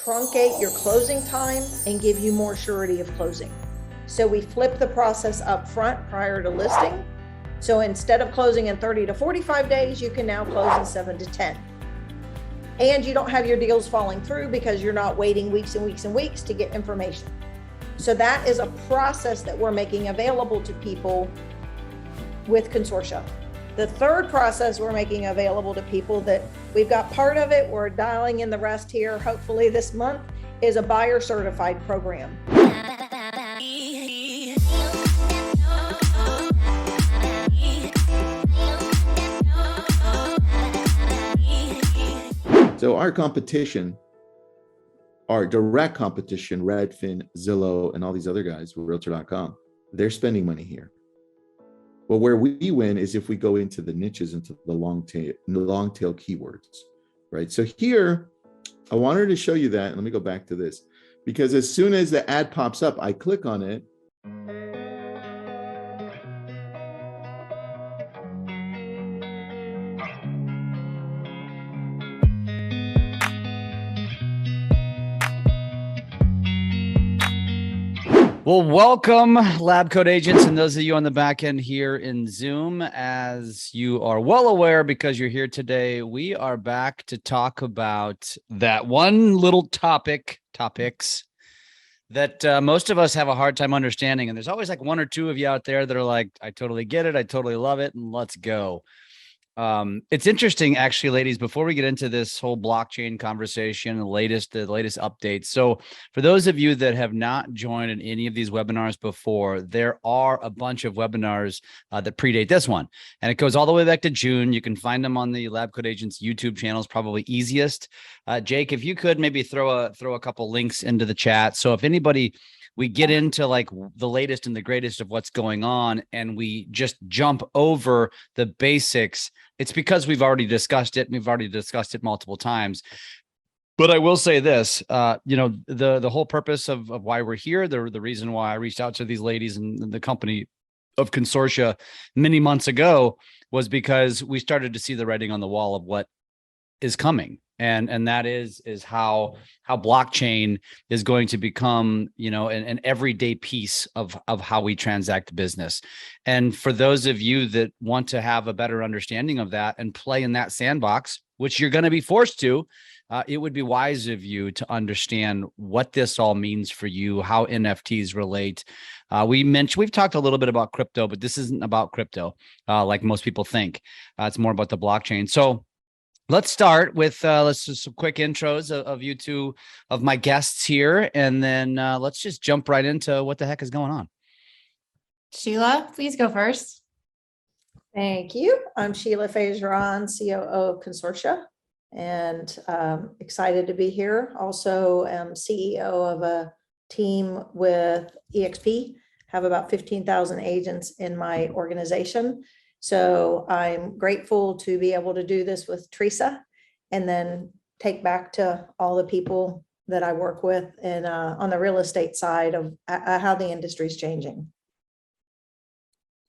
truncate your closing time and give you more surety of closing. So we flip the process up front prior to listing. So instead of closing in 30 to 45 days, you can now close in 7 to 10. And you don't have your deals falling through because you're not waiting weeks and weeks and weeks to get information. So that is a process that we're making available to people with Consortia. The third process we're making available to people that we've got part of it, we're dialing in the rest here, hopefully this month, is a buyer certified program. So our competition, our direct competition, Redfin, Zillow, and all these other guys with Realtor.com, they're spending money here. But where we win is if we go into the niches, into the long tail keywords, right? So here, I wanted to show you that. Let me go back to this, because as soon as the ad pops up, I click on it. Well, welcome, LabCoatAgents, and those of you on the back end here in Zoom. As you are well aware, because you're here today, we are back to talk about that one little topics that most of us have a hard time understanding. And there's always like one or two of you out there that are like, I totally get it, I totally love it, and let's go. It's interesting, actually, ladies, before we get into this whole blockchain conversation, the latest updates. So for those of you that have not joined in any of these webinars before, there are a bunch of webinars that predate this one, and it goes all the way back to June. You can find them on the LabCoatAgents YouTube channel, is probably easiest. Jake, if you could maybe throw a couple links into the chat. So if anybody, we get into like the latest and the greatest of what's going on, and we just jump over the basics, it's because we've already discussed it. We've already discussed it multiple times. But I will say this, the whole purpose of why we're here, the reason why I reached out to these ladies and the company of Consortia many months ago was because we started to see the writing on the wall of what is coming. And that is how blockchain is going to become, an everyday piece of how we transact business. And for those of you that want to have a better understanding of that and play in that sandbox, which you're going to be forced to, it would be wise of you to understand what this all means for you, how NFTs relate. We've talked a little bit about crypto, but this isn't about crypto like most people think. It's more about the blockchain. So let's start with let's just some quick intros of you two, of my guests here, and then let's just jump right into what the heck is going on. Sheila, please go first. Thank you. I'm Sheila Fageron, COO of Consortia, and excited to be here. Also, am CEO of a team with EXP, have about 15,000 agents in my organization. So I'm grateful to be able to do this with Teresa, and then take back to all the people that I work with and on the real estate side of how the industry is changing.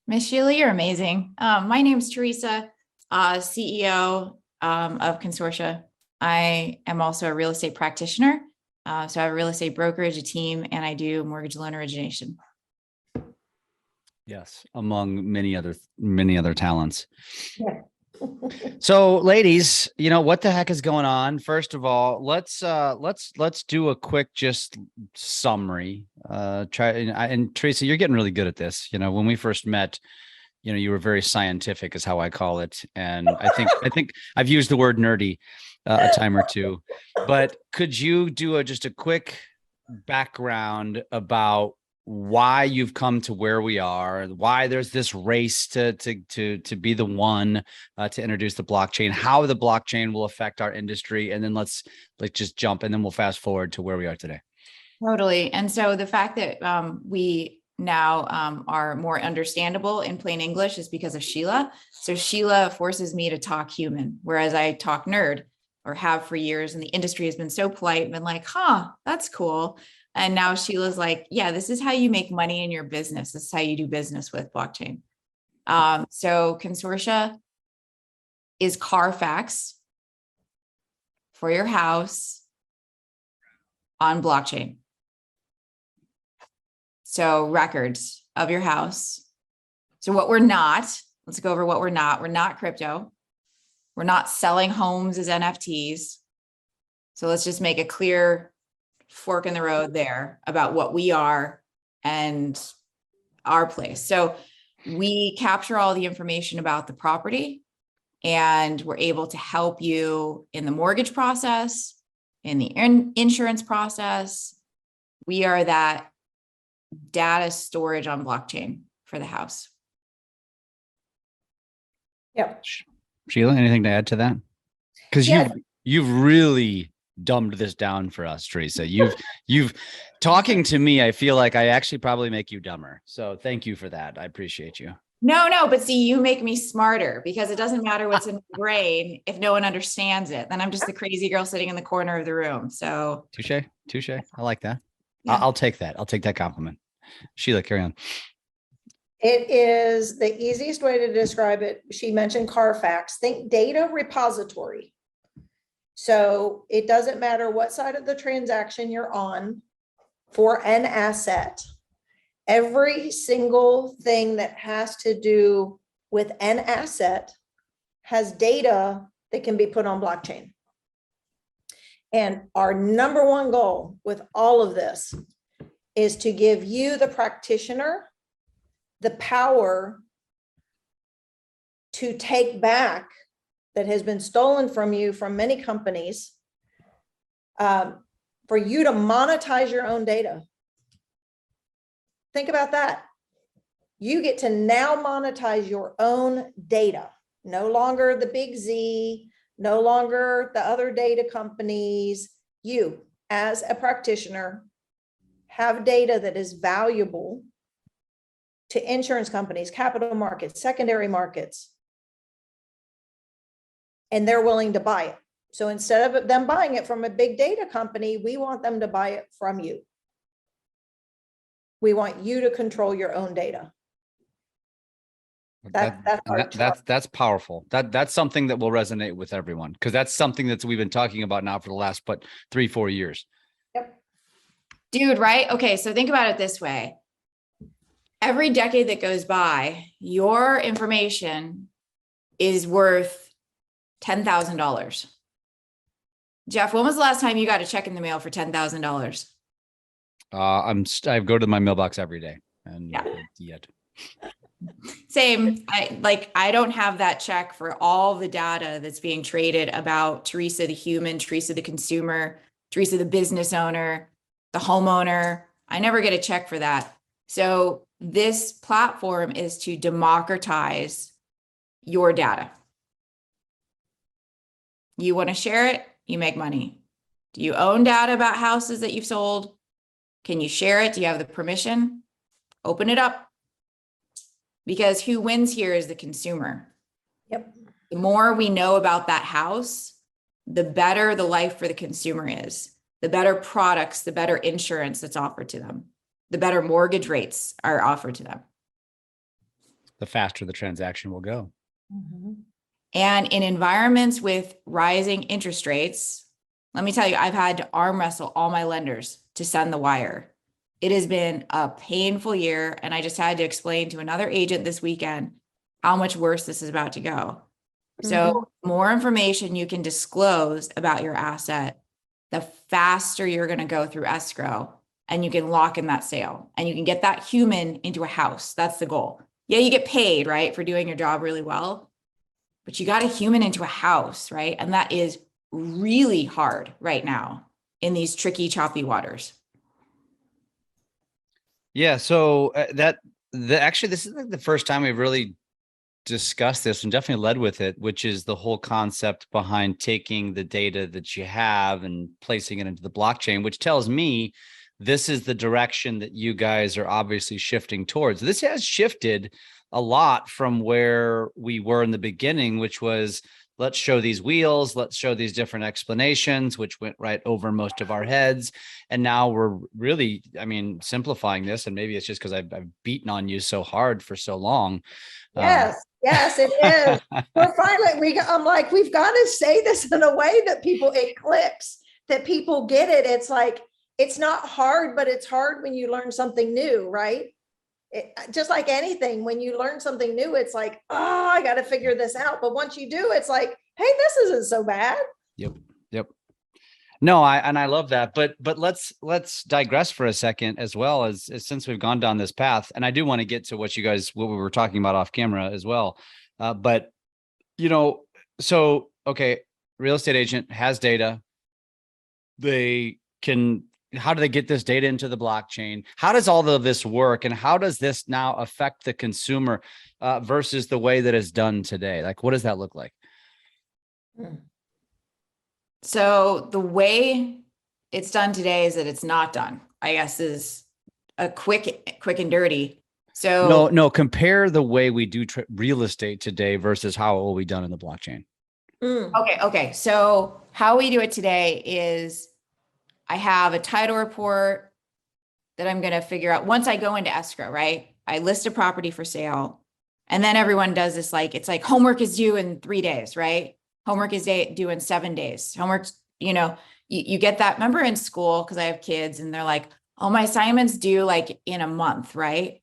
Miss Sheila, you're amazing. My name's Teresa, CEO of Consortia. I am also a real estate practitioner. So I have a real estate brokerage, a team, and I do mortgage loan origination. Yes, among many other talents. Yeah. So, ladies, what the heck is going on? First of all, let's do a quick just summary. And Teresa, you're getting really good at this. When we first met, you were very scientific, is how I call it, and I think I've used the word nerdy a time or two. But could you do just a quick background about why you've come to where we are, why there's this race to be the one to introduce the blockchain, how the blockchain will affect our industry, and then let's just jump, and then we'll fast forward to where we are today. Totally. And so the fact that we now are more understandable in plain English is because of Sheila. So Sheila forces me to talk human, whereas I talk nerd, or have for years, and the industry has been so polite and been like, that's cool. And now Sheila's like, yeah, this is how you make money in your business. This is how you do business with blockchain. So Consortia is CARFAX for your house on blockchain. So records of your house. So what we're not, let's go over what we're not. We're not crypto. We're not selling homes as NFTs. So let's just make a clear fork in the road there about what we are and our place. So we capture all the information about the property, and we're able to help you in the mortgage process, in the insurance process. We are that data storage on blockchain for the house. Yep. Sheila, anything to add to that? Because Yes. you've really dumbed this down for us, Teresa. You've talking to me, I feel like I actually probably make you dumber. So thank you for that. I appreciate you. No, but see, you make me smarter, because it doesn't matter what's in my brain if no one understands it. Then I'm just the crazy girl sitting in the corner of the room. So touche. I like that. Yeah. I'll take that. I'll take that compliment. Sheila, carry on. It is the easiest way to describe it. She mentioned CARFAX. Think data repository. So it doesn't matter what side of the transaction you're on for an asset. Every single thing that has to do with an asset has data that can be put on blockchain. And our number one goal with all of this is to give you, the practitioner, the power to take back that has been stolen from you from many companies, for you to monetize your own data. Think about that. You get to now monetize your own data. No longer the big Z, no longer the other data companies. You, as a practitioner, have data that is valuable to insurance companies, capital markets, secondary markets, and they're willing to buy it. So instead of them buying it from a big data company, we want them to buy it from you. We want you to control your own data. That's powerful. That's something that will resonate with everyone, because that's something that we've been talking about now for the last 3-4 years. Yep. Dude, right? Okay, so think about it this way. Every decade that goes by, your information is worth $10,000. Jeff, when was the last time you got a check in the mail for $10,000? I go to my mailbox every day, and yet. Same. I don't have that check for all the data that's being traded about Teresa the human, Teresa the consumer, Teresa the business owner, the homeowner. I never get a check for that. So this platform is to democratize your data. You want to share it, you make money. Do you own data about houses that you've sold? Can you share it? Do you have the permission? Open it up. Because who wins here is the consumer. Yep. The more we know about that house, the better the life for the consumer is. The better products, the better insurance that's offered to them. The better mortgage rates are offered to them. The faster the transaction will go. Mm-hmm. And in environments with rising interest rates, let me tell you, I've had to arm wrestle all my lenders to send the wire. It has been a painful year, and I just had to explain to another agent this weekend how much worse this is about to go. So more information you can disclose about your asset, the faster you're going to go through escrow, and you can lock in that sale, and you can get that human into a house. That's the goal. Yeah, you get paid, right, for doing your job really well, but you got a human into a house, right? And that is really hard right now in these tricky, choppy waters. Yeah. So actually, this is like the first time we've really discussed this, and definitely led with it, which is the whole concept behind taking the data that you have and placing it into the blockchain, which tells me this is the direction that you guys are obviously shifting towards. This has shifted a lot from where we were in the beginning, which was, let's show these wheels, let's show these different explanations, which went right over most of our heads. And now we're really, simplifying this. And maybe it's just because I've beaten on you so hard for so long. Yes, it is. We're finally, I'm like, we've got to say this in a way that it clicks, that people get it. It's like, it's not hard, but it's hard when you learn something new, right? Just like anything, when you learn something new, it's like, oh, I got to figure this out. But once you do, it's like, hey, this isn't so bad. Yep. No, I love that, but let's digress for a second as well as since we've gone down this path, and I do want to get to what we were talking about off camera as well. But so okay, real estate agent has data. How do they get this data into the blockchain? How does all of this work, and how does this now affect the consumer versus the way that it's done today? Like, what does that look like? So the way it's done today is that it's not done, I guess, is a quick and dirty. So No, compare the way we do real estate today versus how it will be done in the blockchain. Okay. So how we do it today is I have a title report that I'm going to figure out once I go into escrow, right? I list a property for sale, and then everyone does this, like, it's like homework is due in 3 days, right? Homework is due in 7 days. Homework's, you get that. Remember in school, because I have kids and they're like, oh, my assignment's due like in a month, right?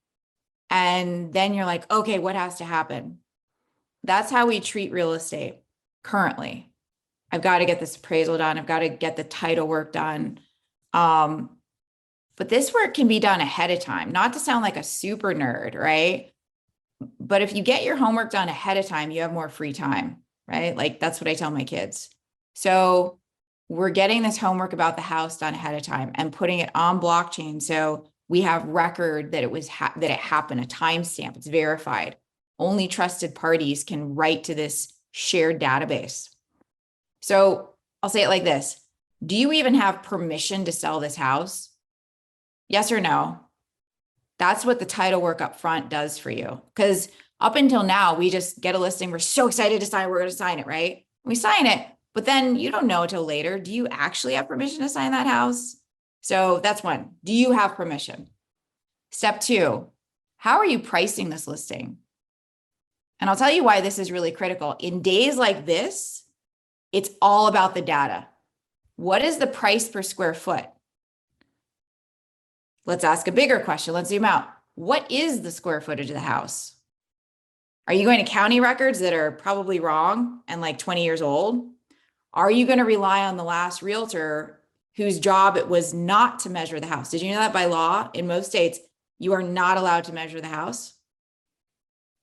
And then you're like, okay, what has to happen? That's how we treat real estate currently. I've got to get this appraisal done. I've got to get the title work done. But this work can be done ahead of time, not to sound like a super nerd, right? But if you get your homework done ahead of time, you have more free time, right? Like, that's what I tell my kids. So we're getting this homework about the house done ahead of time and putting it on blockchain. So we have record that that it happened, a timestamp, it's verified. Only trusted parties can write to this shared database. So I'll say it like this. Do you even have permission to sell this house? Yes or no? That's what the title work up front does for you. Because up until now, we just get a listing. We're so excited to sign. We're going to sign it, right? We sign it, but then you don't know until later. Do you actually have permission to sign that house? So that's one. Do you have permission? Step 2, how are you pricing this listing? And I'll tell you why this is really critical. In days like this, it's all about the data. What is the price per square foot? Let's ask a bigger question. Let's zoom out. What is the square footage of the house? Are you going to county records that are probably wrong and like 20 years old? Are you going to rely on the last realtor whose job it was not to measure the house? Did you know that by law in most states, you are not allowed to measure the house?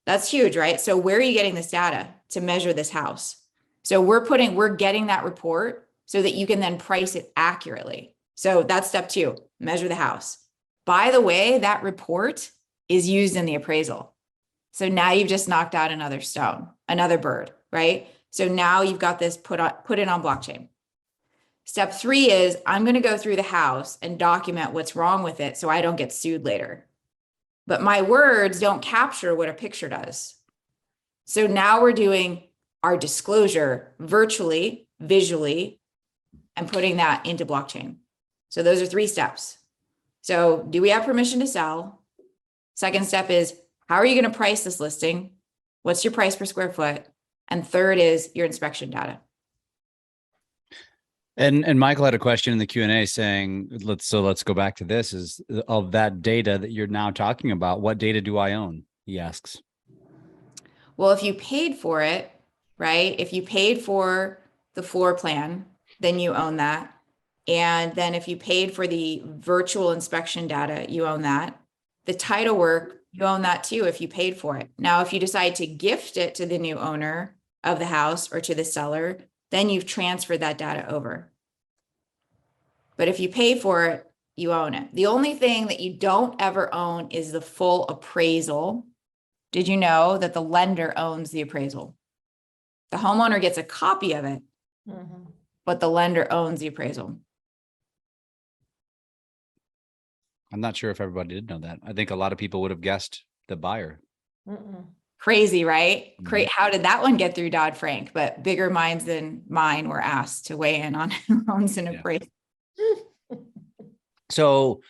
That's huge, right? So where are you getting this data to measure this house? So we're getting that report so that you can then price it accurately. So that's step 2, measure the house. By the way, that report is used in the appraisal. So now you've just knocked out another stone, another bird, right? So now you've got this put it on blockchain. Step 3 is I'm going to go through the house and document what's wrong with it so I don't get sued later. But my words don't capture what a picture does. So now we're doing our disclosure virtually, visually, and putting that into blockchain. So those are 3 steps. So do we have permission to sell? Second step is, how are you going to price this listing? What's your price per square foot? And third is your inspection data. And Michael had a question in the Q&A saying, let's go back to this, is of that data that you're now talking about, what data do I own? He asks. Well, if you paid for it, right? If you paid for the floor plan, then you own that. And then if you paid for the virtual inspection data, you own that. The title work, you own that too if you paid for it. Now, if you decide to gift it to the new owner of the house or to the seller, then you've transferred that data over. But if you pay for it, you own it. The only thing that you don't ever own is the full appraisal. Did you know that the lender owns the appraisal? The homeowner gets a copy of it, but the lender owns the appraisal. I'm not sure if everybody did know that. I think a lot of people would have guessed the buyer. Crazy, right? Great. How did that one get through Dodd-Frank? But bigger minds than mine were asked to weigh in on who owns an appraisal. So,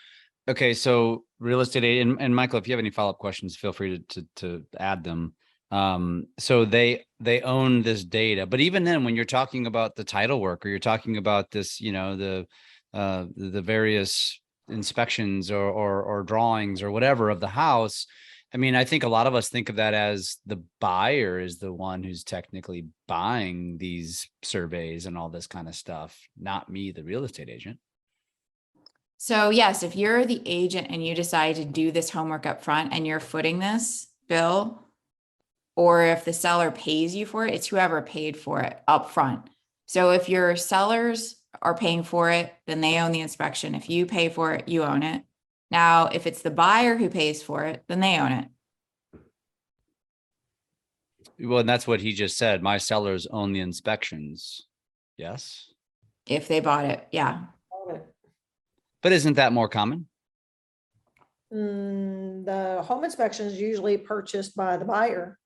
okay. So real estate agent, and Michael, if you have any follow-up questions, feel free to add them. So they own this data, but even then, when you're talking about the title work, or you're talking about this, the the various inspections or drawings or whatever of the house. I mean, I think a lot of us think of that as the buyer is the one who's technically buying these surveys and all this kind of stuff, not me, the real estate agent. So yes, if you're the agent and you decide to do this homework up front and you're footing this bill, or if the seller pays you for it, it's whoever paid for it up front. So if your sellers are paying for it, then they own the inspection. If you pay for it, you own it. Now, if it's the buyer who pays for it, then they own it. Well, and that's what he just said. My sellers own the inspections. Yes. If they bought it. Yeah. But isn't that more common? The home inspection is usually purchased by the buyer.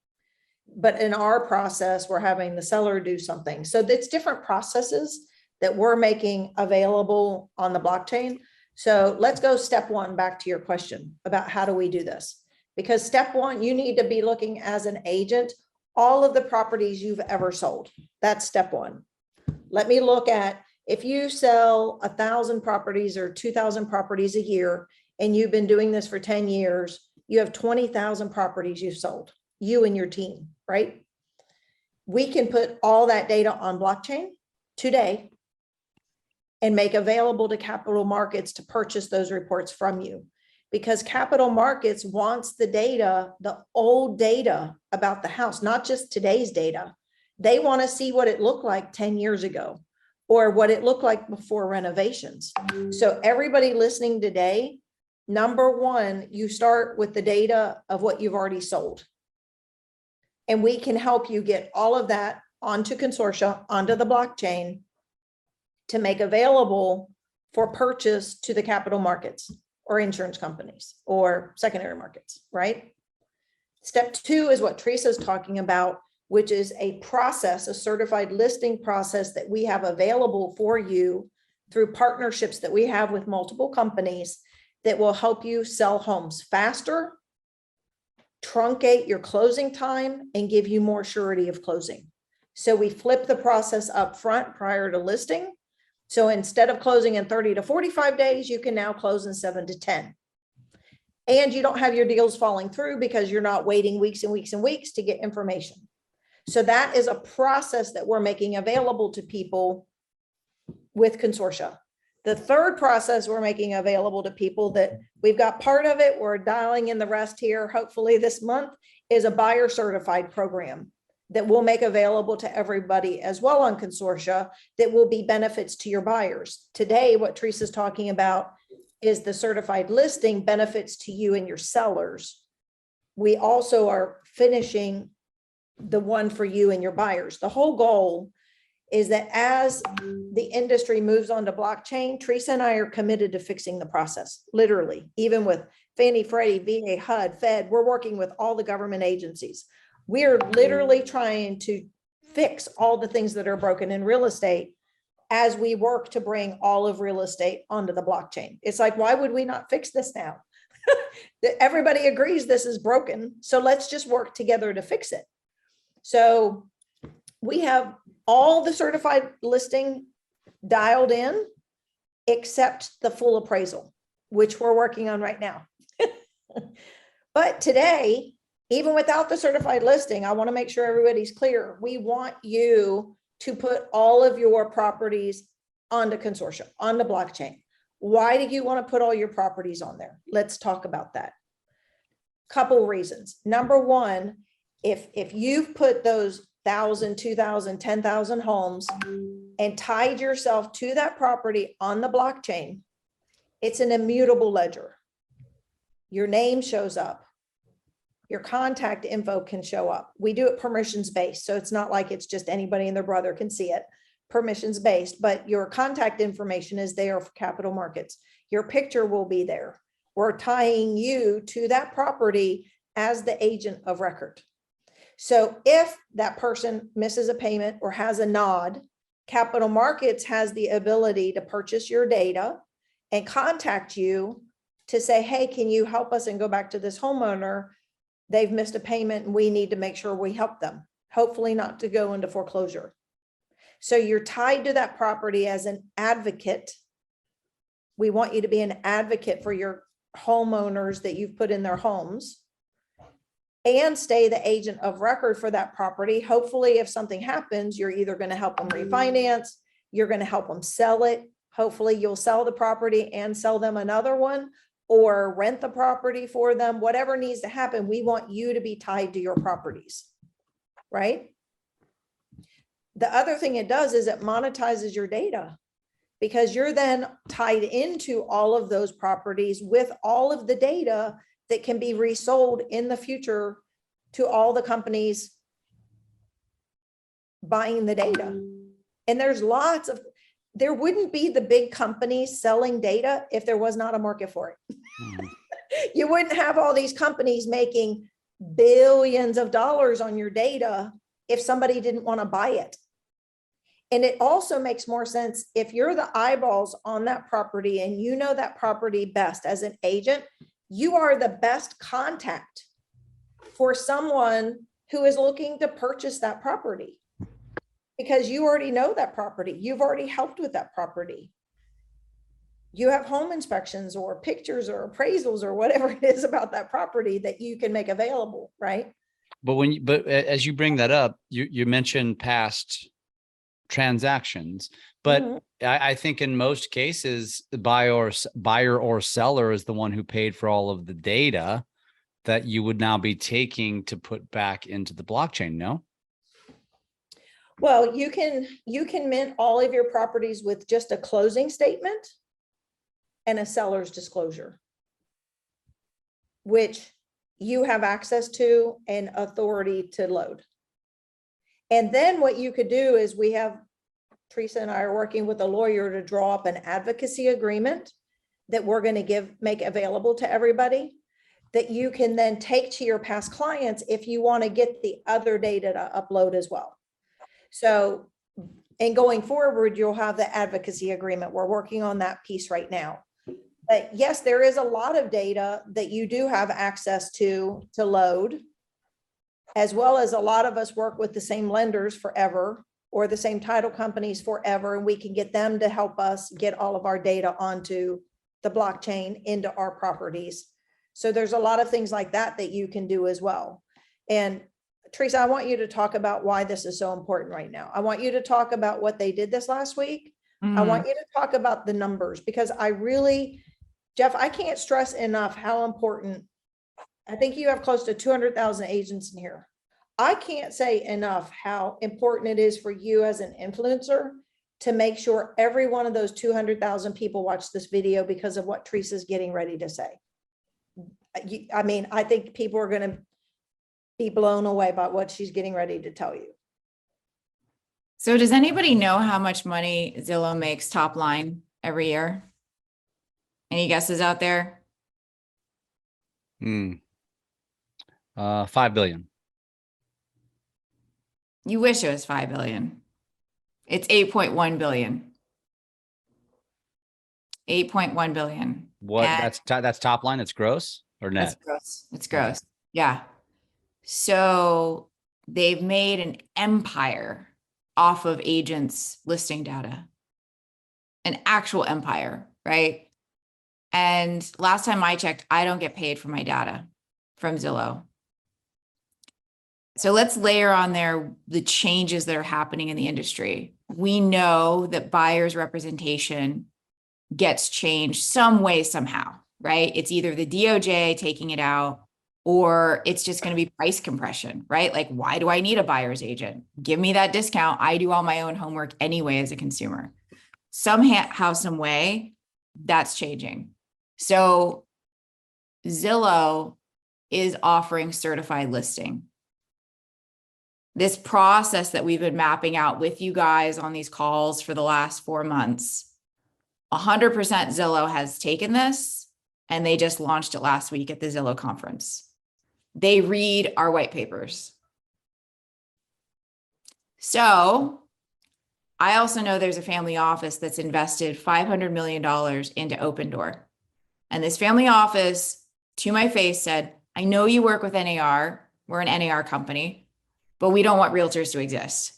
But in our process, we're having the seller do something. So it's different processes that we're making available on the blockchain. So let's go step one, back to your question about how do we do this? Because step one, you need to be looking as an agent, all of the properties you've ever sold. That's step one. Let me look at, if you sell 1,000 properties or 2,000 properties a year, and you've been doing this for 10 years, you have 20,000 properties you've sold, you and your team, right? We can put all that data on blockchain today and make available to capital markets to purchase those reports from you. Because capital markets wants the data, the old data about the house, not just today's data. They want to see what it looked like 10 years ago or what it looked like before renovations. So everybody listening today, number one, you start with the data of what you've already sold. And we can help you get all of that onto consortia, onto the blockchain to make available for purchase to the capital markets or insurance companies or secondary markets, right? Step two is what Teresa's talking about, which is a process, a certified listing process that we have available for you through partnerships that we have with multiple companies that will help you sell homes faster, truncate your closing time, and give you more surety of closing. So we flip the process up front prior to listing. So instead of closing in 30 to 45 days, you can now close in 7 to 10. And you don't have your deals falling through because you're not waiting weeks and weeks and weeks to get information. So that is a process that we're making available to people with consortia. The third process we're making available to people that we've got part of it, we're dialing in the rest here, hopefully this month, is a buyer certified program that we'll make available to everybody as well on consortia that will be benefits to your buyers. Today, what Teresa's talking about is the certified listing benefits to you and your sellers. We also are finishing the one for you and your buyers. The whole goal is that as the industry moves on to blockchain, Teresa and I are committed to fixing the process, literally, even with Fannie, Freddie, VA, HUD, Fed, we're working with all the government agencies. We are literally trying to fix all the things that are broken in real estate as we work to bring all of real estate onto the blockchain. It's like, why would we not fix this now? Everybody agrees this is broken, so let's just work together to fix it. So we have all the certified listing dialed in, except the full appraisal, which we're working on right now. But today, even without the certified listing, I want to make sure everybody's clear. We want you to put all of your properties onto consortia, on the blockchain. Why do you want to put all your properties on there? Let's talk about that. Couple reasons. Number one, if you've put those 1,000, 2,000, 10,000 homes and tied yourself to that property on the blockchain, it's an immutable ledger. Your name shows up. Your contact info can show up. We do it permissions based. So it's not like it's just anybody and their brother can see it. Permissions based, but your contact information is there for capital markets. Your picture will be there. We're tying you to that property as the agent of record. So if that person misses a payment or has a nod, capital markets has the ability to purchase your data and contact you to say, hey, can you help us and go back to this homeowner? They've missed a payment and we need to make sure we help them, hopefully not to go into foreclosure. So you're tied to that property as an advocate We want you to be an advocate for your homeowners that you've put in their homes and stay the agent of record for that property. Hopefully, if something happens, you're either going to help them refinance, you're going to help them sell it. Hopefully you'll sell the property and sell them another one, or rent the property for them. Whatever needs to happen, we want you to be tied to your properties, right? The other thing it does is it monetizes your data, because you're then tied into all of those properties with all of the data that can be resold in the future to all the companies buying the data. And there wouldn't be the big companies selling data if there was not a market for it. You wouldn't have all these companies making billions of dollars on your data if somebody didn't want to buy it. And it also makes more sense if you're the eyeballs on that property and you know that property best as an agent, you are the best contact for someone who is looking to purchase that property, because you already know that property. You've already helped with that property. You have home inspections or pictures or appraisals or whatever it is about that property that you can make available, right? But as you bring that up, you mentioned past transactions, but I think in most cases, the buyer or seller is the one who paid for all of the data that you would now be taking to put back into the blockchain. No? Well, you can mint all of your properties with just a closing statement and a seller's disclosure, which you have access to and authority to load. And then what you could do is Teresa and I are working with a lawyer to draw up an advocacy agreement that we're going to make available to everybody, that you can then take to your past clients if you want to get the other data to upload as well. So, and going forward, you'll have the advocacy agreement. We're working on that piece right now. But yes, there is a lot of data that you do have access to load, as well as a lot of us work with the same lenders forever or the same title companies forever, and we can get them to help us get all of our data onto the blockchain into our properties. So there's a lot of things like that that you can do as well. And Teresa, I want you to talk about why this is so important right now. I want you to talk about what they did this last week. I want you to talk about the numbers, because Jeff, I can't stress enough how important, I think you have close to 200,000 agents in here. I can't say enough how important it is for you as an influencer to make sure every one of those 200,000 people watch this video because of what Teresa's getting ready to say. I mean, I think people are going to be blown away by what she's getting ready to tell you. So does anybody know how much money Zillow makes top line every year? Any guesses out there? 5 billion. You wish it was 5 billion. It's 8.1 billion. 8.1 billion. What? And That's top line. It's gross or net? that's gross. It's gross. Yeah. So they've made an empire off of agents' listing data, an actual empire, right? And last time I checked, I don't get paid for my data from Zillow. So let's layer on there the changes that are happening in the industry. We know that buyers' representation gets changed some way, somehow, right? It's either the DOJ taking it out, or it's just going to be price compression, right? Like, why do I need a buyer's agent? Give me that discount. I do all my own homework anyway as a consumer. Somehow, some way, that's changing. So Zillow is offering certified listing. This process that we've been mapping out with you guys on these calls for the last 4 months, 100% Zillow has taken this, and they just launched it last week at the Zillow conference. They read our white papers. So I also know there's a family office that's invested $500 million into Open Door. And this family office, to my face, said, I know you work with NAR. We're an NAR company, but we don't want realtors to exist.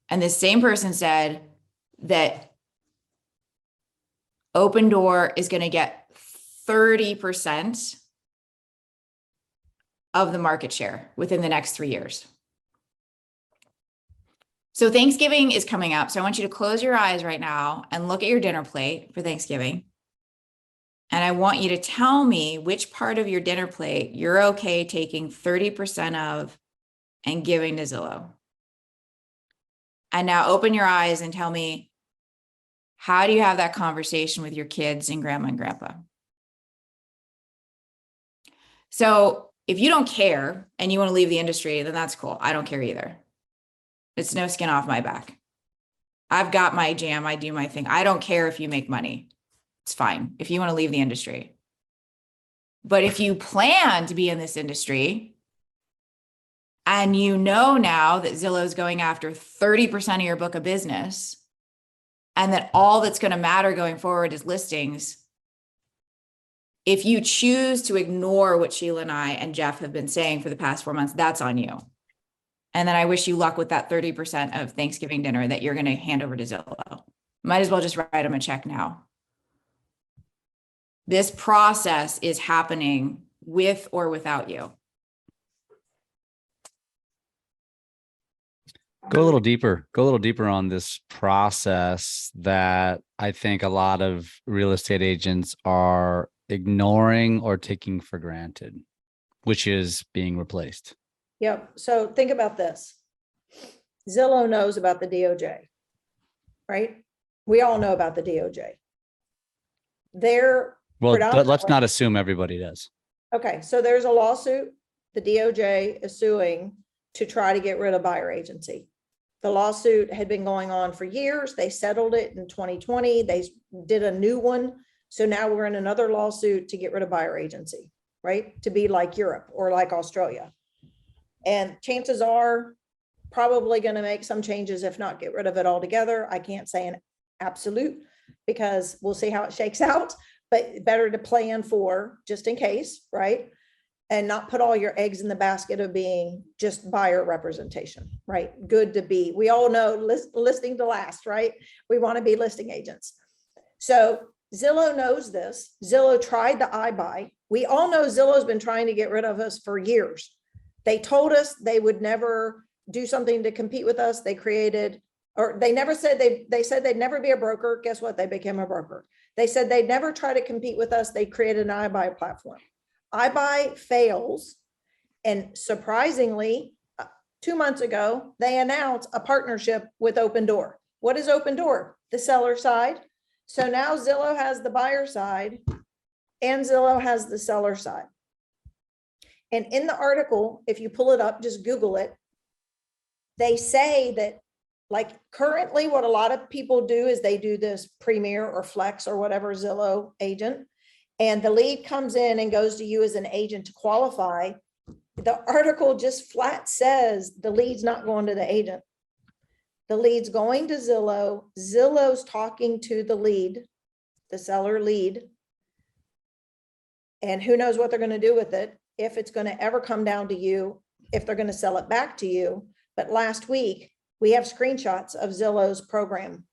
And the same person said that Open Door is going to get 30% of the market share within the next 3 years. So Thanksgiving is coming up. So I want you to close your eyes right now and look at your dinner plate for Thanksgiving. And I want you to tell me which part of your dinner plate you're okay taking 30% of and giving to Zillow. And now open your eyes and tell me, how do you have that conversation with your kids and grandma and grandpa? So if you don't care and you want to leave the industry, then that's cool. I don't care either. It's no skin off my back. I've got my jam. I do my thing. I don't care if you make money. It's fine if you want to leave the industry. But if you plan to be in this industry and you know now that Zillow is going after 30% of your book of business and that all that's going to matter going forward is listings, if you choose to ignore what Sheila and I and Jeff have been saying for the past 4 months, that's on you. And then I wish you luck with that 30% of Thanksgiving dinner that you're going to hand over to Zillow. Might as well just write them a check now. This process is happening with or without you. Go a little deeper. Go a little deeper on this process that I think a lot of real estate agents are ignoring or taking for granted, which is being replaced. Yep. So think about this. Zillow knows about the DOJ, right? We all know about the DOJ. But let's not assume everybody does. Okay. So there's a lawsuit. The DOJ is suing to try to get rid of buyer agency. The lawsuit had been going on for years. They settled it in 2020. They did a new one. So now we're in another lawsuit to get rid of buyer agency, right? To be like Europe or like Australia. And chances are probably going to make some changes, if not get rid of it altogether. I can't say an absolute because we'll see how it shakes out, but better to plan for just in case, right? And not put all your eggs in the basket of being just buyer representation, right? Good to be. We all know listing to last, right? We want to be listing agents. So Zillow knows this. Zillow tried the iBuy. We all know Zillow's been trying to get rid of us for years. They told us they would never do something to compete with us. They created, or they never said, they said they'd never be a broker. Guess what? They became a broker. They said they'd never try to compete with us. They created an iBuy platform. iBuy fails. And surprisingly, 2 months ago, they announced a partnership with Open Door. What is Open Door? The seller side. So now Zillow has the buyer side and Zillow has the seller side. And in the article, if you pull it up, just Google it, they say that like currently what a lot of people do is they do this Premier or Flex or whatever Zillow agent, and the lead comes in and goes to you as an agent to qualify. The article just flat says the lead's not going to the agent. The lead's going to Zillow. Zillow's talking to the lead, the seller lead. And who knows what they're going to do with it, if it's going to ever come down to you, if they're going to sell it back to you. But last week, we have screenshots of Zillow's program.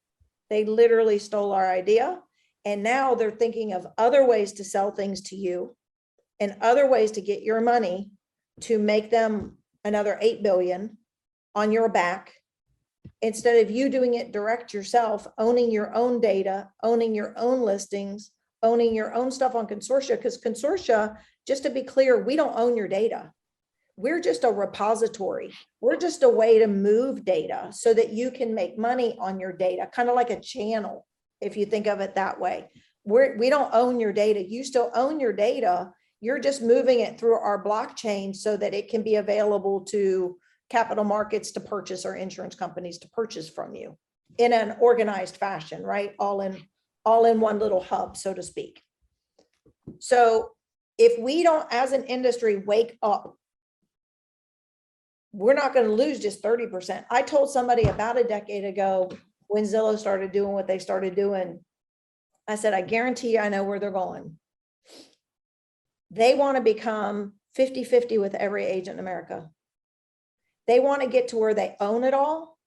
They literally stole our idea. And now they're thinking of other ways to sell things to you and other ways to get your money to make them another 8 billion on your back. Instead of you doing it direct yourself, owning your own data, owning your own listings, owning your own stuff on consortia, because consortia, just to be clear, we don't own your data. We're just a repository. We're just a way to move data so that you can make money on your data, kind of like a channel, if you think of it that way. We don't own your data. You still own your data. You're just moving it through our blockchain so that it can be available to capital markets to purchase or insurance companies to purchase from you in an organized fashion, right? All in one little hub, so to speak. So if we don't, as an industry, wake up, we're not going to lose just 30%. I told somebody about a decade ago when Zillow started doing what they started doing, I said, I guarantee you I know where they're going. They want to become 50-50 with every agent in America. They want to get to where they own it all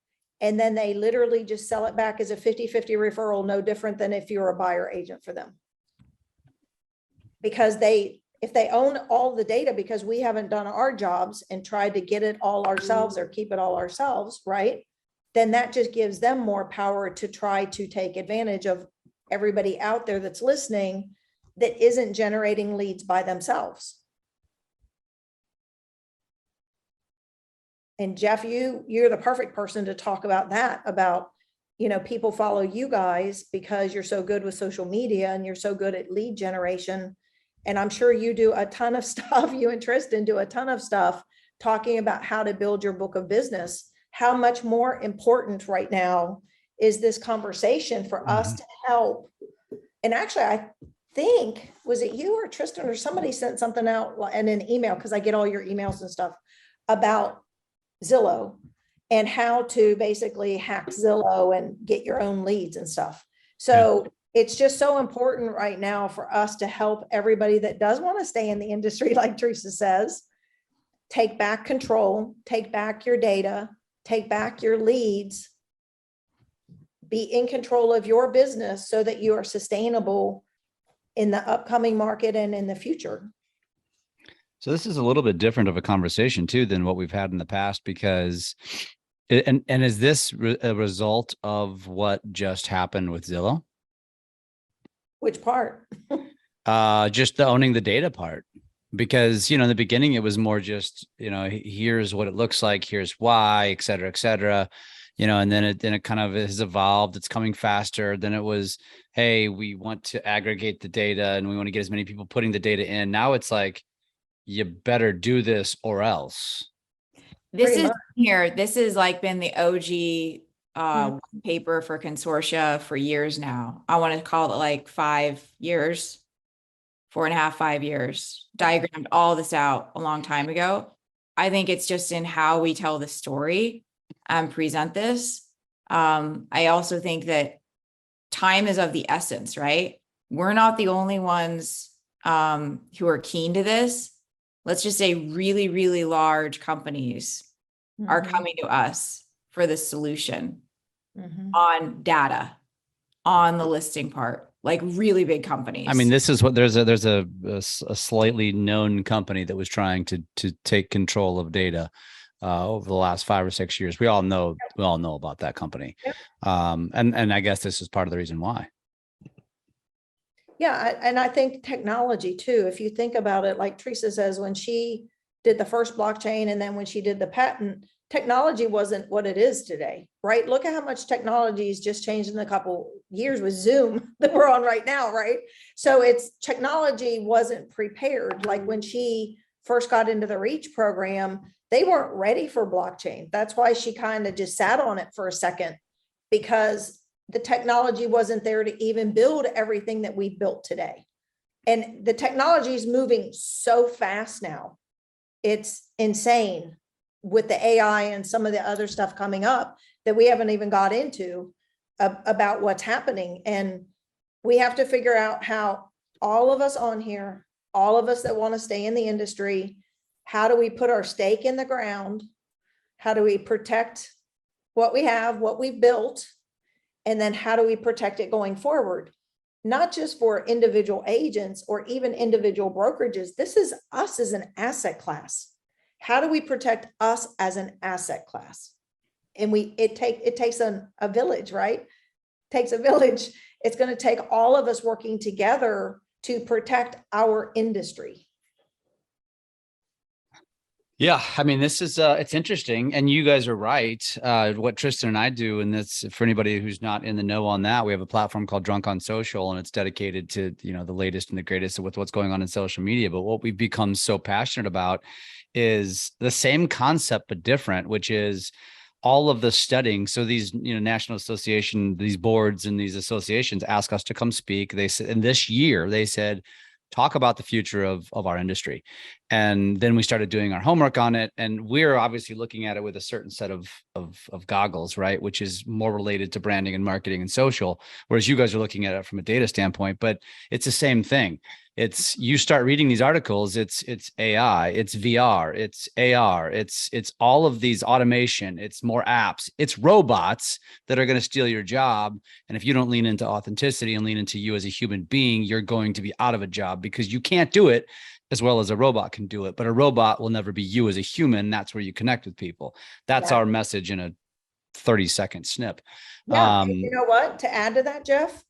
And then they literally just sell it back as a 50-50 referral, no different than if you're a buyer agent for them. Because if they own all the data, because we haven't done our jobs and tried to get it all ourselves or keep it all ourselves, right? Then that just gives them more power to try to take advantage of everybody out there that's listening that isn't generating leads by themselves. And Jeff, you're the perfect person to talk about that, about, people follow you guys because you're so good with social media and you're so good at lead generation. And I'm sure you do a ton of stuff. You and Tristan do a ton of stuff talking about how to build your book of business. How much more important right now is this conversation for us to help? And actually, I think, was it you or Tristan or somebody sent something out in an email, because I get all your emails and stuff, about Zillow and how to basically hack Zillow and get your own leads and stuff. So it's just so important right now for us to help everybody that does want to stay in the industry, like Teresa says, take back control, take back your data, take back your leads, be in control of your business so that you are sustainable in the upcoming market and in the future. So this is a little bit different of a conversation too than what we've had in the past, because and is this a result of what just happened with Zillow? Which part? Just the owning the data part, because, in the beginning, it was more just, here's what it looks like, here's why, et cetera, and then it kind of has evolved. It's coming faster. Then it was, hey, we want to aggregate the data and we want to get as many people putting the data in. Now it's like, you better do this or else. This is like been the OG paper for consortia for years now. I want to call it like 5 years, 4.5, 5 years, diagrammed all this out a long time ago. I think it's just in how we tell the story and present this. I also think that time is of the essence, right? We're not the only ones who are keen to this. Let's just say really, really large companies are coming to us for the solution on data, on the listing part, like really big companies. I mean, this is what there's a slightly known company that was trying to take control of data over the last 5 or 6 years. We all know about that company. Yep. And I guess this is part of the reason why. Yeah. And I think technology too, if you think about it, like Teresa says, when she did the first blockchain and then when she did the patent, technology wasn't what it is today, right? Look at how much technology has just changed in a couple years with Zoom that we're on right now, right? So it's technology wasn't prepared. Like when she first got into the REACH program, they weren't ready for blockchain. That's why she kind of just sat on it for a second, because the technology wasn't there to even build everything that we built today. And the technology is moving so fast now. It's insane with the AI and some of the other stuff coming up that we haven't even got into about what's happening. And we have to figure out how all of us on here, all of us that want to stay in the industry, how do we put our stake in the ground? How do we protect what we have, what we've built? And then how do we protect it going forward? Not just for individual agents or even individual brokerages. This is us as an asset class. How do we protect us as an asset class? And it takes a village, right? It takes a village. It's going to take all of us working together to protect our industry. Yeah, I mean, this is it's interesting, and you guys are right. What Tristan and I do, and that's for anybody who's not in the know on that, we have a platform called Drunk on Social, and it's dedicated to the latest and the greatest with what's going on in social media. But what we've become so passionate about is the same concept but different, which is all of the studying. So these national association, these boards and these associations ask us to come speak. They said, and this year they said, talk about the future of our industry. And then we started doing our homework on it. And we're obviously looking at it with a certain set of goggles, right? Which is more related to branding and marketing and social, whereas you guys are looking at it from a data standpoint, but it's the same thing. It's you start reading these articles, it's AI, it's VR, it's AR, it's all of these automation, it's more apps, it's robots that are going to steal your job. And if you don't lean into authenticity and lean into you as a human being, you're going to be out of a job because you can't do it as well as a robot can do it. But a robot will never be you as a human. That's where you connect with people. That's our message in a 30-second snip. Yeah. And you know what? To add to that, Jeff,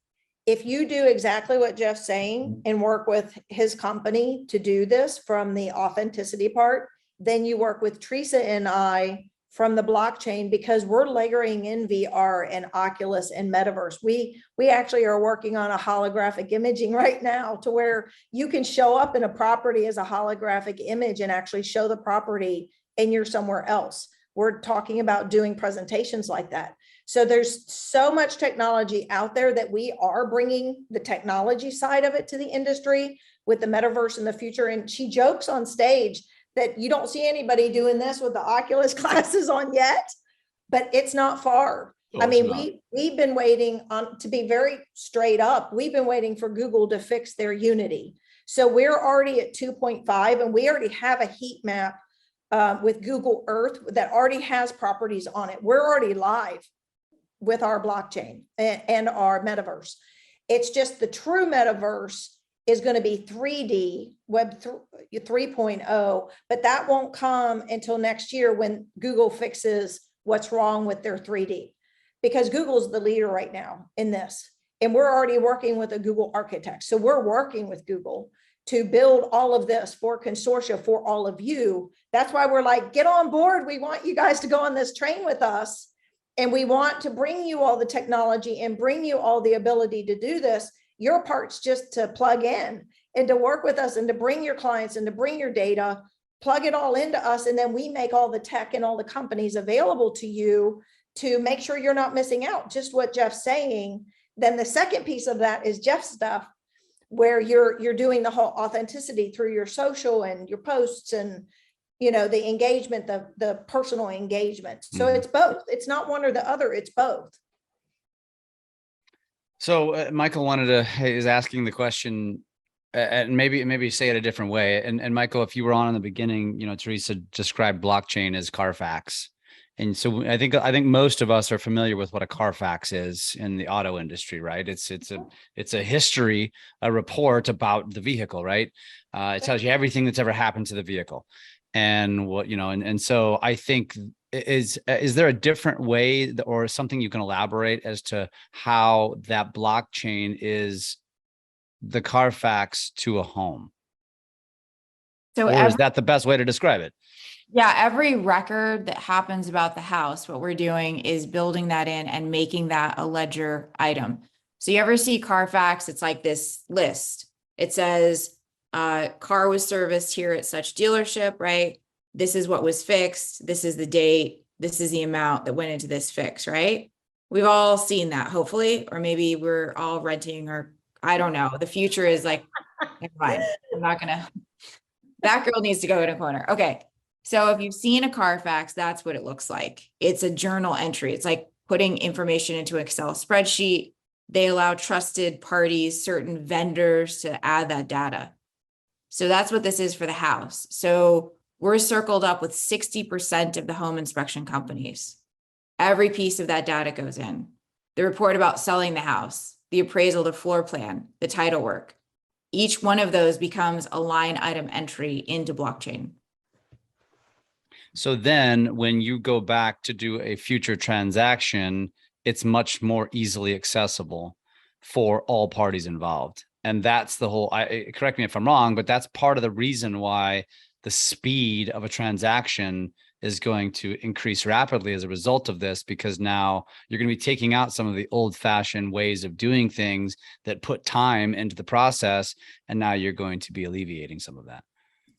if you do exactly what Jeff's saying and work with his company to do this from the authenticity part, then you work with Teresa and I from the blockchain, because we're layering in VR and Oculus and metaverse. We actually are working on a holographic imaging right now to where you can show up in a property as a holographic image and actually show the property and you're somewhere else. We're talking about doing presentations like that. So there's so much technology out there that we are bringing the technology side of it to the industry with the metaverse in the future. And she jokes on stage that you don't see anybody doing this with the Oculus glasses on yet, but it's not far. I mean, we've been waiting on, to be very straight up, we've been waiting for Google to fix their Unity. So we're already at 2.5 and we already have a heat map with Google Earth that already has properties on it. We're already live with our blockchain and our metaverse. It's just the true metaverse is going to be 3D, Web 3.0, but that won't come until next year when Google fixes what's wrong with their 3D, because Google's the leader right now in this. And we're already working with a Google architect. So we're working with Google to build all of this for consortia for all of you. That's why we're like, get on board. We want you guys to go on this train with us. And we want to bring you all the technology and bring you all the ability to do this. Your part's just to plug in and to work with us and to bring your clients and to bring your data, plug it all into us. And then we make all the tech and all the companies available to you to make sure you're not missing out. Just what Jeff's saying. Then the second piece of that is Jeff's stuff, where you're doing the whole authenticity through your social and your posts and, you know, the engagement, the personal engagement. So it's both. It's not one or the other, it's both. So Michael is asking the question, and maybe say it a different way. And Michael, if you were on in the beginning, you know, Teresa described blockchain as CARFAX. And so I think most of us are familiar with what a CARFAX is in the auto industry, right? It's a history, a report about the vehicle, right? It tells you everything that's ever happened to the vehicle. And what, you know, and so I think, is there a different way or something you can elaborate as to how that blockchain is the CARFAX to a home? So is that the best way to describe it? Yeah, every record that happens about the house, what we're doing is building that in and making that a ledger item. So you ever see CARFAX? It's like this list. It says, car was serviced here at such dealership, right? This is what was fixed. This is the date. This is the amount that went into this fix, right? We've all seen that, hopefully, or maybe we're all renting, or I don't know. The future is like, never mind. I'm not gonna, that girl needs to go in a corner. Okay. So if you've seen a CARFAX, that's what it looks like. It's a journal entry. It's like putting information into an Excel spreadsheet. They allow trusted parties, certain vendors to add that data. So that's what this is for the house. So we're circled up with 60% of the home inspection companies. Every piece of that data goes in. The report about selling the house, the appraisal, the floor plan, the title work. Each one of those becomes a line item entry into blockchain. So then when you go back to do a future transaction, it's much more easily accessible for all parties involved. And that's the whole, correct me if I'm wrong, but that's part of the reason why the speed of a transaction is going to increase rapidly as a result of this, because now you're going to be taking out some of the old-fashioned ways of doing things that put time into the process. And now you're going to be alleviating some of that.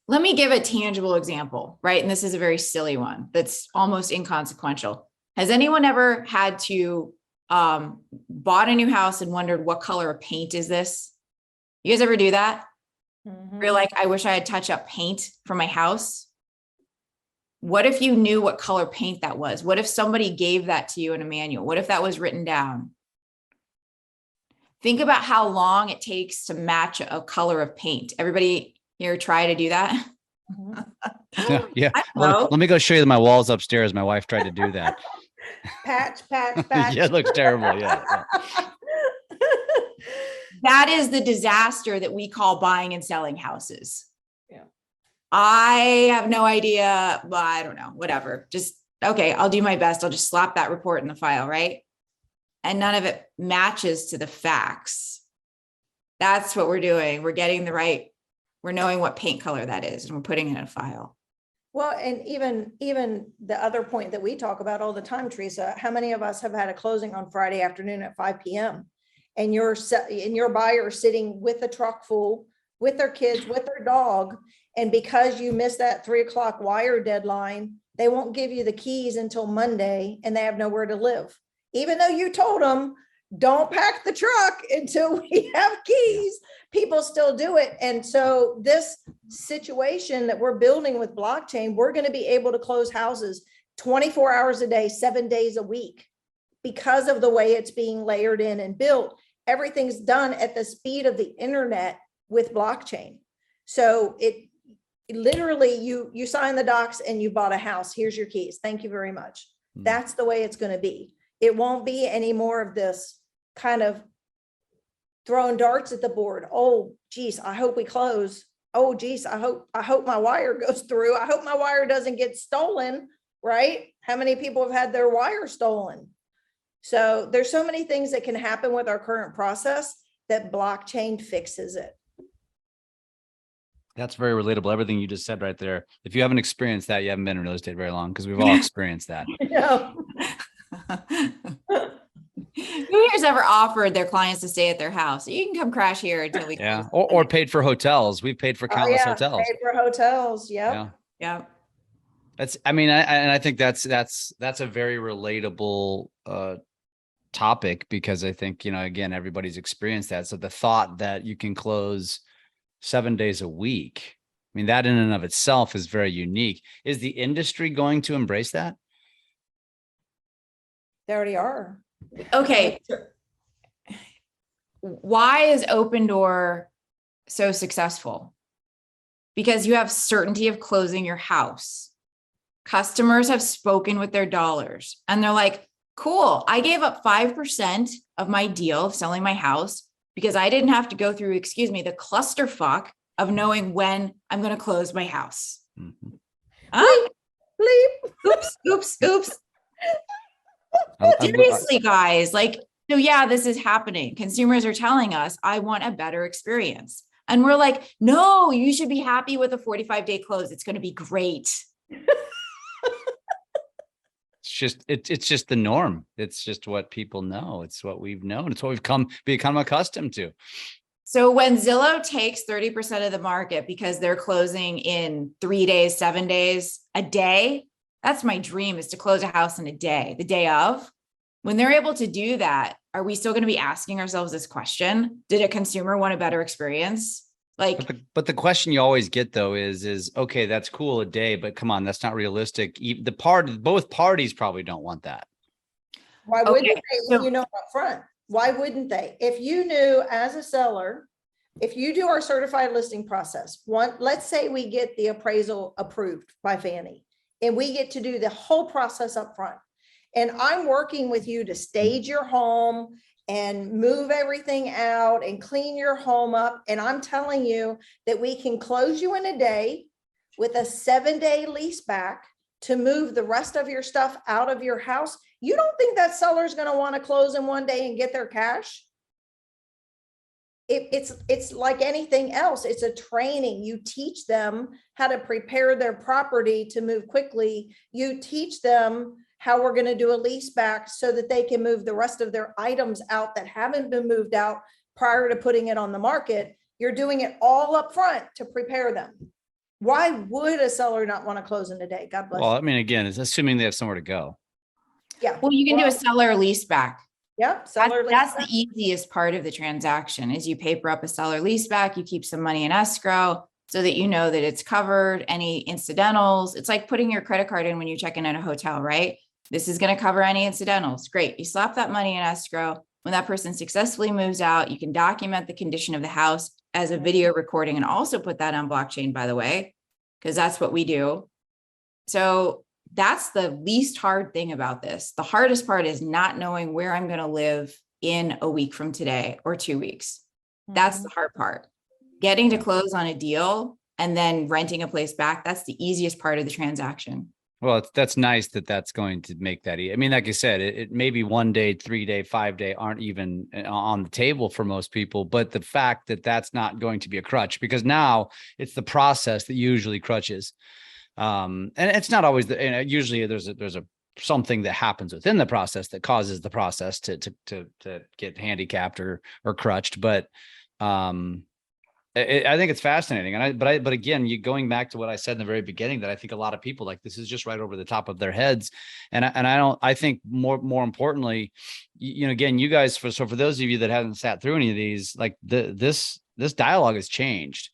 Let me give a tangible example, right? And this is a very silly one that's almost inconsequential. Has anyone ever had to bought a new house and wondered what color of paint is this? You guys ever do that? You're like, I wish I had touch-up paint for my house. What if you knew what color paint that was? What if somebody gave that to you in a manual? What if that was written down? Think about how long it takes to match a color of paint. Everybody here try to do that? Yeah. I don't know. Let me go show you my walls upstairs. My wife tried to do that. Patch. Yeah, it looks terrible. Yeah. That is the disaster that we call buying and selling houses. Yeah. I have no idea. Well, I don't know, whatever. Just, okay, I'll do my best. I'll just slap that report in the file, right? And none of it matches to the facts. That's what we're doing. We're getting we're knowing what paint color that is, and we're putting it in a file. Well, and even the other point that we talk about all the time, Teresa, how many of us have had a closing on Friday afternoon at 5 p.m. and your buyer sitting with a truck full, with their kids, with their dog, and because you missed that 3 o'clock wire deadline, they won't give you the keys until Monday, and they have nowhere to live. Even though you told them, don't pack the truck until we have keys, people still do it. And so this situation that we're building with blockchain, we're going to be able to close houses 24 hours a day, 7 days a week, because of the way it's being layered in and built. Everything's done at the speed of the internet with blockchain. So it literally, you sign the docs and you bought a house. Here's your keys. Thank you very much. That's the way it's going to be. It won't be any more of this kind of throwing darts at the board. Oh, geez, I hope we close. Oh, geez, I hope my wire goes through. I hope my wire doesn't get stolen, right? How many people have had their wire stolen? So there's so many things that can happen with our current process that blockchain fixes it. That's very relatable. Everything you just said right there. If you haven't experienced that, you haven't been in real estate very long, because we've all experienced that. No. Who here's ever offered their clients to stay at their house? You can come crash here until we Yeah. Or paid for hotels. We've paid for countless hotels. Paid for hotels. Yep. Yeah. I think that's a very relatable topic, because I think, again, everybody's experienced that. So the thought that you can close 7 days a week, I mean, that in and of itself is very unique. Is the industry going to embrace that? They already are. Okay. Why is Open Door so successful? Because you have certainty of closing your house. Customers have spoken with their dollars and they're like, cool, I gave up 5% of my deal of selling my house because I didn't have to go through, the clusterfuck of knowing when I'm going to close my house. Bleep. Oops. Seriously, guys, so yeah, this is happening. Consumers are telling us, I want a better experience. And we're like, no, you should be happy with a 45-day close. It's going to be great. It's just the norm. It's just what people know. It's what we've known. It's what we've become accustomed to. So when Zillow takes 30% of the market because they're closing in 3 days, 7 days, a day, that's my dream, is to close a house in a day, the day of. When they're able to do that, are we still going to be asking ourselves this question? Did a consumer want a better experience? But the question you always get though is okay, that's cool, a day, but come on, that's not realistic. Both parties probably don't want that. Why wouldn't they? Up front, why wouldn't they? If you knew as a seller, if you do our certified listing process, let's say we get the appraisal approved by Fannie and we get to do the whole process up front. And I'm working with you to stage your home and move everything out and clean your home up. And I'm telling you that we can close you in a day with a 7-day lease back to move the rest of your stuff out of your house. You don't think that seller's going to want to close in 1 day and get their cash? It's like anything else. It's a training. You teach them how to prepare their property to move quickly. You teach them how we're going to do a lease back so that they can move the rest of their items out that haven't been moved out prior to putting it on the market. You're doing it all up front to prepare them. Why would a seller not want to close in a day? God bless. Well, I mean, again, it's assuming they have somewhere to go. Yeah. Well, you can do a seller lease back. Yep. That's the easiest part of the transaction is you paper up a seller lease back. You keep some money in escrow so that you know that it's covered, any incidentals. It's like putting your credit card in when you check in at a hotel, right? This is going to cover any incidentals. Great. You slap that money in escrow. When that person successfully moves out, you can document the condition of the house as a video recording and also put that on blockchain, by the way, because that's what we do. So that's the least hard thing about this. The hardest part is not knowing where I'm going to live in a week from today or 2 weeks. That's the hard part. Getting to close on a deal and then renting a place back, that's the easiest part of the transaction. Well, that's nice that that's going to make that. I mean, like I said, it may be 1 day, 3 day, 5 day aren't even on the table for most people, but the fact that that's not going to be a crutch, because now it's the process that usually crutches. And it's not always usually there's a something that happens within the process that causes the process to get handicapped or crutched. But I think it's fascinating. But again, going back to what I said in the very beginning, that I think a lot of people like this is just right over the top of their heads. And I think more importantly, again, you guys, for those of you that haven't sat through any of these, like this dialogue has changed.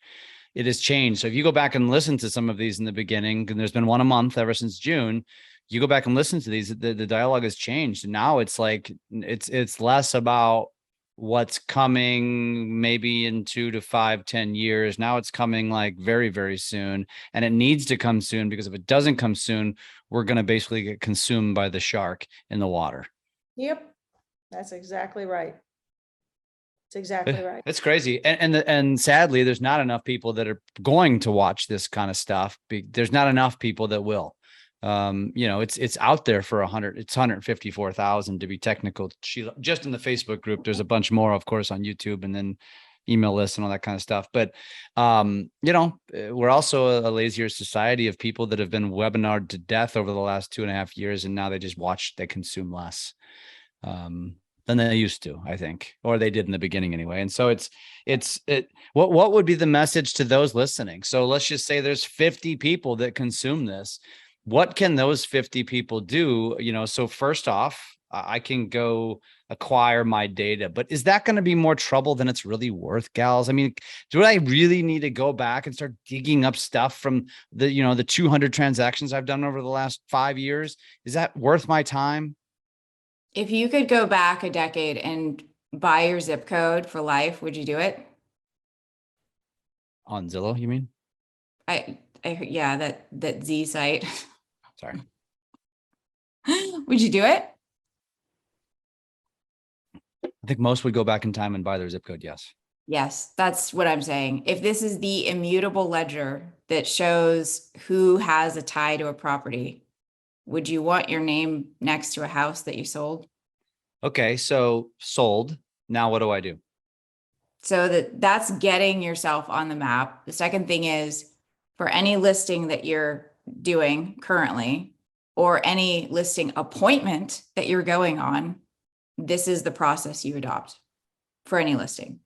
It has changed. So if you go back and listen to some of these in the beginning, and there's been one a month ever since June, you go back and listen to these, the dialogue has changed. And now it's like, it's less about what's coming maybe in 2 to 5, 10 years. Now it's coming like very, very soon. And it needs to come soon, because if it doesn't come soon, we're going to basically get consumed by the shark in the water. Yep. That's exactly right. It's exactly right. It's crazy. And sadly, there's not enough people that are going to watch this kind of stuff. There's not enough people that will. It's out there for 154,000 to be technical. Just in the Facebook group, there's a bunch more, of course, on YouTube, and then email lists and all that kind of stuff. But, we're also a lazier society of people that have been webinared to death over the last 2.5 years. And now they just they consume less, than they used to, I think, or they did in the beginning anyway. And so what would be the message to those listening? So let's just say there's 50 people that consume this. What can those 50 people do? So first off, I can go acquire my data, but is that going to be more trouble than it's really worth, gals? I mean, do I really need to go back and start digging up stuff from the 200 transactions I've done over the last 5 years? Is that worth my time? If you could go back a decade and buy your zip code for life, would you do it? On Zillow, you mean? Yeah, that Z site. Sorry. Would you do it? I think most would go back in time and buy their zip code. Yes. Yes, that's what I'm saying. If this is the immutable ledger that shows who has a tie to a property, would you want your name next to a house that you sold? Okay, so sold. Now what do I do? So that's getting yourself on the map. The second thing is, for any listing that you're doing currently, or any listing appointment that you're going on, this is the process you adopt for any listing.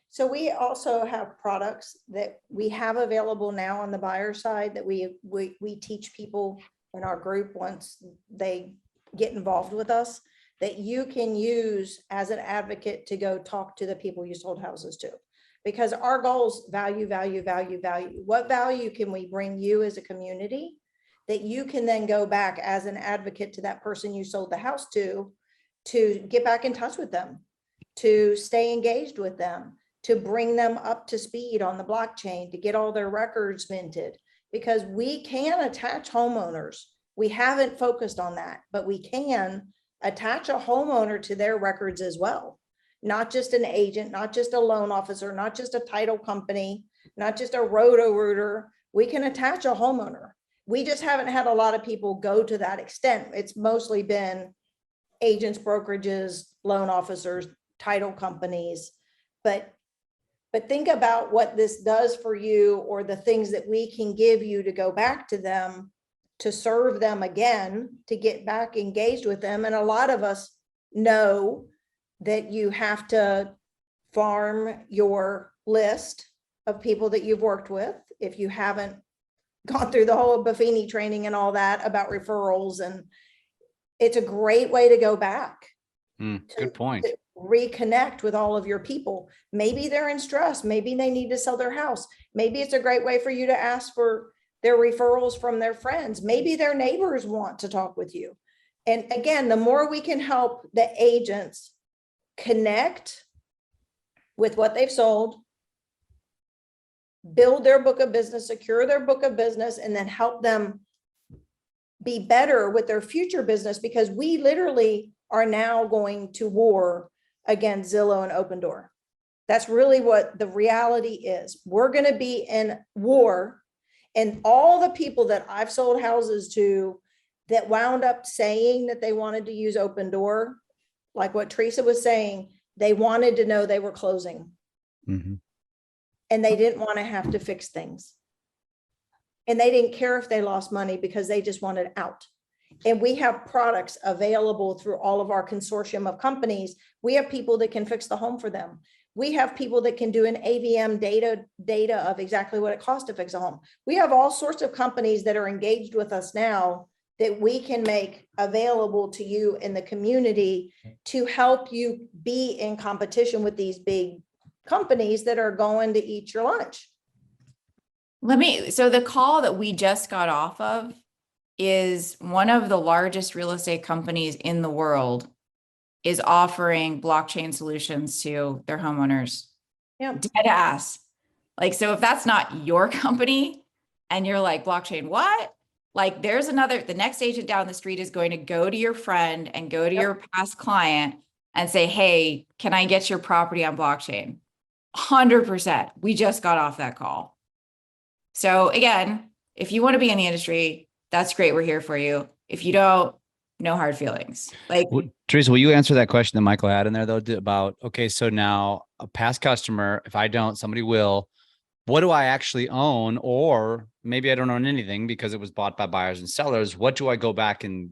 So we also have products that we have available now on the buyer side that we teach people in our group once they get involved with us, that you can use as an advocate to go talk to the people you sold houses to. Because our goals, value, value, value, value. What value can we bring you as a community that you can then go back as an advocate to that person you sold the house to get back in touch with them, to stay engaged with them, to bring them up to speed on the blockchain, to get all their records minted, because we can attach homeowners. We haven't focused on that, but we can attach a homeowner to their records as well. Not just an agent, not just a loan officer, not just a title company, not just a roto-rooter. We can attach a homeowner. We just haven't had a lot of people go to that extent. It's mostly been agents, brokerages, loan officers, title companies. But think about what this does for you, or the things that we can give you to go back to them, to serve them again, to get back engaged with them. And a lot of us know that you have to farm your list of people that you've worked with if you haven't gone through the whole Buffini training and all that about referrals. And it's a great way to go back. Good point. To reconnect with all of your people. Maybe they're in stress. Maybe they need to sell their house. Maybe it's a great way for you to ask for their referrals from their friends. Maybe their neighbors want to talk with you. And again, the more we can help the agents connect with what they've sold, build their book of business, secure their book of business, and then help them be better with their future business, because we literally are now going to war against Zillow and Open Door. That's really what the reality is. We're going to be in war, and all the people that I've sold houses to that wound up saying that they wanted to use Open Door, like what Teresa was saying, they wanted to know they were closing. Mm-hmm. And they didn't want to have to fix things. And they didn't care if they lost money because they just wanted out. And we have products available through all of our consortium of companies. We have people that can fix the home for them. We have people that can do an AVM data of exactly what it costs to fix a home. We have all sorts of companies that are engaged with us now that we can make available to you in the community to help you be in competition with these big companies that are going to eat your lunch. So the call that we just got off of is one of the largest real estate companies in the world is offering blockchain solutions to their homeowners. Yeah. Dead ass. Like, so if that's not your company and you're like, blockchain, what? Like, the next agent down the street is going to go to your friend and go to your past client and say, hey, can I get your property on blockchain? 100%. We just got off that call. So again, if you want to be in the industry, that's great. We're here for you. If you don't, no hard feelings. Like, Teresa, will you answer that question that Michael had in there though about, okay, so now a past customer, if I don't, somebody will, what do I actually own? Or maybe I don't own anything because it was bought by buyers and sellers. What do I go back and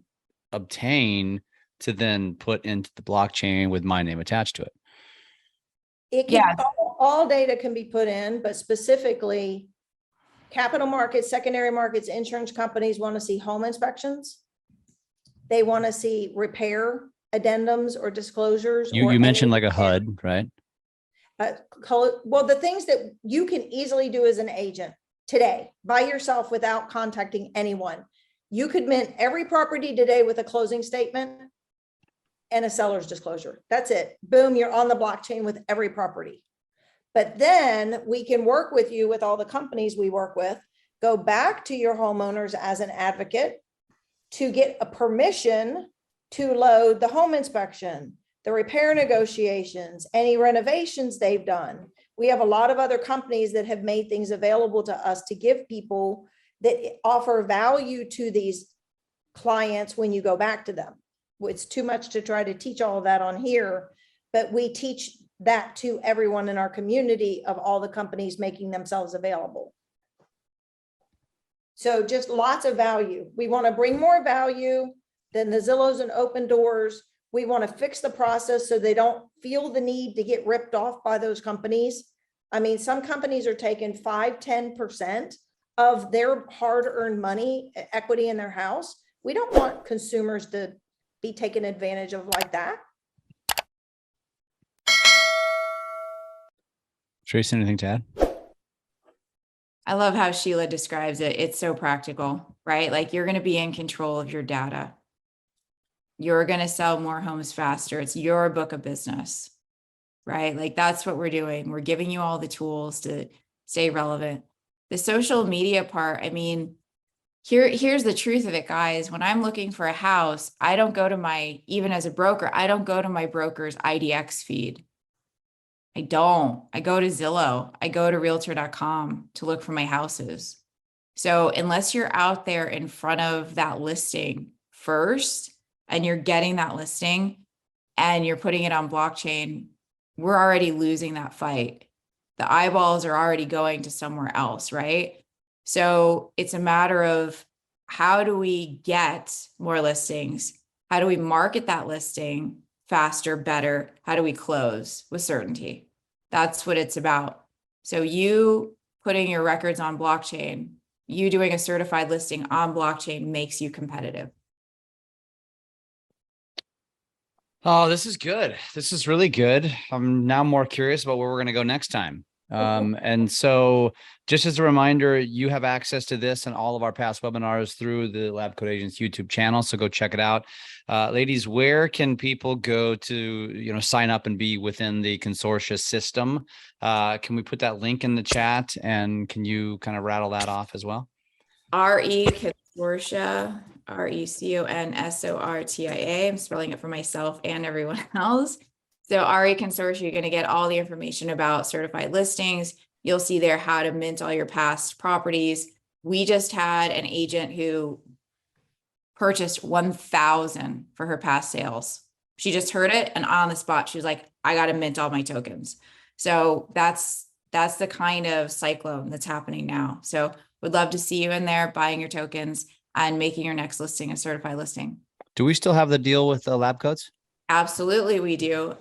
obtain to then put into the blockchain with my name attached to it? It can, all data can be put in, but specifically capital markets, secondary markets, insurance companies want to see home inspections. They want to see repair addendums or disclosures. You mentioned like a HUD, right? Well, the things that you can easily do as an agent today by yourself without contacting anyone. You could mint every property today with a closing statement and a seller's disclosure. That's it. Boom, you're on the blockchain with every property. But then we can work with you with all the companies we work with, go back to your homeowners as an advocate to get a permission to load the home inspection, the repair negotiations, any renovations they've done. We have a lot of other companies that have made things available to us to give people that offer value to these clients when you go back to them. It's too much to try to teach all of that on here, but we teach that to everyone in our community of all the companies making themselves available. So just lots of value. We want to bring more value than the Zillows and Open Doors. We want to fix the process so they don't feel the need to get ripped off by those companies. I mean, some companies are taking 5-10% of their hard-earned money, equity in their house. We don't want consumers to be taken advantage of like that. Trace, anything to add? I love how Sheila describes it. It's so practical, right? Like, you're going to be in control of your data. You're going to sell more homes faster. It's your book of business, right? Like, that's what we're doing. We're giving you all the tools to stay relevant. The social media part, I mean, here's the truth of it, guys. When I'm looking for a house, I don't go to even as a broker, I don't go to my broker's IDX feed. I go to Zillow. I go to realtor.com to look for my houses. So unless you're out there in front of that listing first and you're getting that listing and you're putting it on blockchain, we're already losing that fight. The eyeballs are already going to somewhere else, right? So it's a matter of, how do we get more listings? How do we market that listing faster, better? How do we close with certainty? That's what it's about. So you putting your records on blockchain, you doing a certified listing on blockchain makes you competitive. Oh, this is good. This is really good. I'm now more curious about where we're going to go next time. And so just as a reminder, you have access to this and all of our past webinars through the Lab Coat Agents YouTube channel. So go check it out. Ladies, where can people go to, sign up and be within the consortia system? Can we put that link in the chat, and can you kind of rattle that off as well? RE Consortia, RECONSORTIA. I'm spelling it for myself and everyone else. So RE Consortia, you're going to get all the information about certified listings. You'll see there how to mint all your past properties. We just had an agent who purchased 1,000 for her past sales. She just heard it, and on the spot, she was like, I got to mint all my tokens. So that's the kind of cyclone that's happening now. So would love to see you in there buying your tokens and making your next listing a certified listing. Do we still have the deal with the lab coats? Absolutely, we do.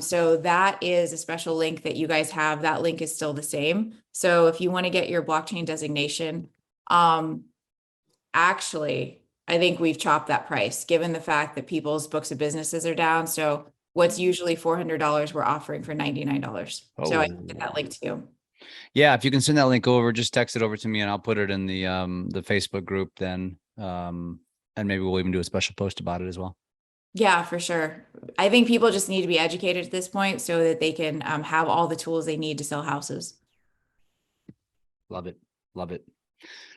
So that is a special link that you guys have. That link is still the same. So if you want to get your blockchain designation, actually, I think we've chopped that price given the fact that people's books of businesses are down. So what's usually $400, we're offering for $99. So I can get that link to you. Yeah, if you can send that link over, just text it over to me and I'll put it in the Facebook group then. And maybe we'll even do a special post about it as well. Yeah, for sure. I think people just need to be educated at this point so that they can have all the tools they need to sell houses. Love it. Love it.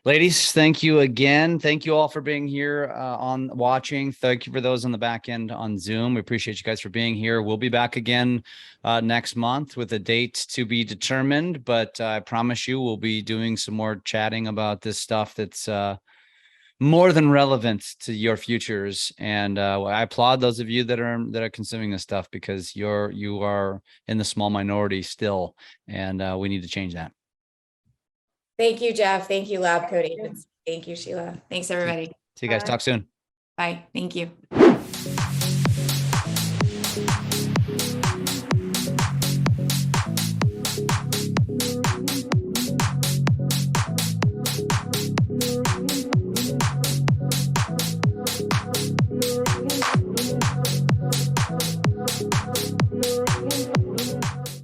Ladies, thank you again. Thank you all for being here on watching. Thank you for those on the back end on Zoom. We appreciate you guys for being here. We'll be back again next month with a date to be determined, but I promise you we'll be doing some more chatting about this stuff that's more than relevant to your futures. And I applaud those of you that are consuming this stuff, because you are in the small minority still, and we need to change that. Thank you, Jeff. Thank you, LabCoatAgents. Thank you, Sheila. Thanks, everybody. See you guys. Talk soon. Bye. Thank you.